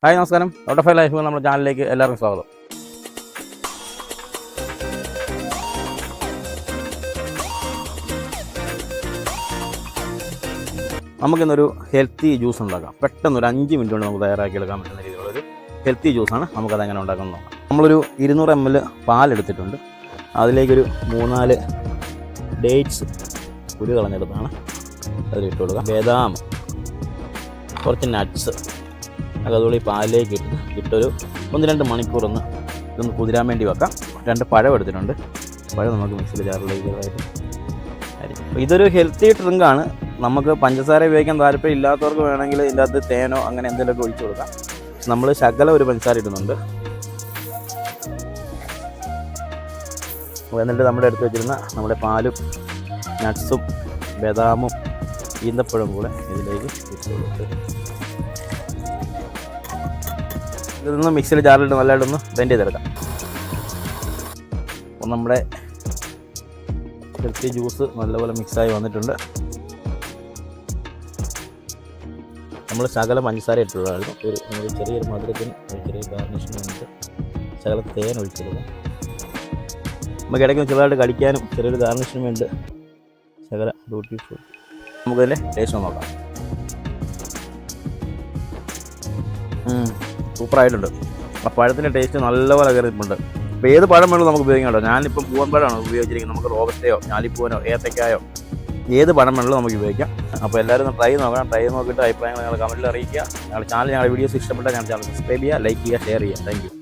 Hi നമസ്കാരം. Out of life നമ്മുടെ ചാനലിലേക്ക് എല്ലാവർക്കും സ്വാഗതം. നമുക്കിന്നൊരു ഹെൽത്തി ജ്യൂസ് ഉണ്ടാക്കാം. പെട്ടെന്ന് ഒരു 5 മിനിറ്റ് കൊണ്ട് നമുക്ക് തയ്യാറാക്കിയെടുക്കാൻ പറ്റുന്ന രീതിയിലുള്ളൊരു ഹെൽത്തി ജ്യൂസാണ്. നമുക്കത് എങ്ങനെ ഉണ്ടാക്കുന്നത് നോക്കാം. നമ്മളൊരു 200 ml പാലെടുത്തിട്ടുണ്ട്. അതിലേക്കൊരു 3-4 ഡേറ്റ്സ് കുരു കളഞ്ഞെടുത്താണ് അതിലിട്ട് കൊടുക്കുക. ബദാം, കുറച്ച് നട്ട്സ് അതുപോലെ ഈ പാലിലേക്ക് ഇട്ടൊരു 1-2 മണിക്കൂർ ഇതൊന്ന് കുതിരാൻ വേണ്ടി വെക്കാം. 2 പഴം എടുത്തിട്ടുണ്ട്. പഴം നമുക്ക് മിക്സിയിൽ ജാറിലേക്ക് ആയിരിക്കും. ഇതൊരു ഹെൽത്തി ഡ്രിങ്കാണ്. നമുക്ക് പഞ്ചസാര ഉപയോഗിക്കാൻ താല്പര്യം ഇല്ലാത്തവർക്ക് വേണമെങ്കിൽ ഇതിൻ്റെ അകത്ത് തേനോ അങ്ങനെ എന്തെങ്കിലുമൊക്കെ ഒഴിച്ചു കൊടുക്കാം. നമ്മൾ ശകലം ഒരു പഞ്ചസാര ഇടുന്നുണ്ട്. എന്നിട്ട് നമ്മുടെ എടുത്ത് വെച്ചിരുന്ന നമ്മുടെ പാലും നട്ട്സും ബദാമും ഈന്തപ്പഴം കൂടെ ഇതിലേക്ക് ഇട്ട് കൊടുത്ത് ഇതൊന്ന് മിക്സിയിൽ ജാറിലിട്ട് നല്ലതായിട്ടൊന്ന് ബ്ലെൻഡ് ചെയ്തെടുക്കാം. അപ്പോൾ നമ്മുടെ ഹെൽത്തി ജ്യൂസ് നല്ലപോലെ മിക്സായി വന്നിട്ടുണ്ട്. നമ്മൾ ശകലം പഞ്ചസാര ഇട്ടുള്ളതായിരുന്നു. ഒരു ചെറിയൊരു മധുരത്തിന് ചെറിയ ഗാർണിഷിന് വേണ്ടിയിട്ട് ശകലം തേൻ ഒഴിച്ചിടുക. നമുക്ക് ഇടയ്ക്ക് ചെറുതായിട്ട് കടിക്കാനും ചെറിയൊരു ഗാർണിഷിന് വേണ്ടി ശകലം ഡ്യൂട്ടി ഫ്രൂട്ട്. നമുക്കതിൻ്റെ ടേസ്റ്റ് നോക്കാം. സൂപ്പറായിട്ടുണ്ട്. ആ പഴത്തിൻ്റെ ടേസ്റ്റ് നല്ലപോലെ കയറിയിട്ടുണ്ട്. അപ്പോൾ ഏത് പഴം വേണമെങ്കിലും നമുക്ക് ഉപയോഗിക്കാം കേട്ടോ. ഞാനിപ്പം പൂവൻ പഴമാണ് ഉപയോഗിച്ചിരിക്കുന്നത്. നമുക്ക് റോബസ്റ്റയോ ഞാലിപ്പൂവനോ ഏത്തക്കായോ ഏത് പഴം വേണമെങ്കിലും നമുക്ക് ഉപയോഗിക്കാം. അപ്പോൾ എല്ലാവരും ട്രൈ നോക്കണം. ട്രൈ നോക്കിയിട്ട് അഭിപ്രായങ്ങൾ ഞങ്ങൾ കമൻറ്റിൽ അറിയിക്കുക. ഞങ്ങളുടെ ചാനൽ, ഞങ്ങളുടെ വീഡിയോസ് ഇഷ്ടപ്പെട്ടാൽ ഞങ്ങളുടെ ചാനൽ സബ്സ്ക്രൈബ് ചെയ്യുക, ലൈക്ക് ചെയ്യുക, ഷെയർ ചെയ്യുക. Thank you.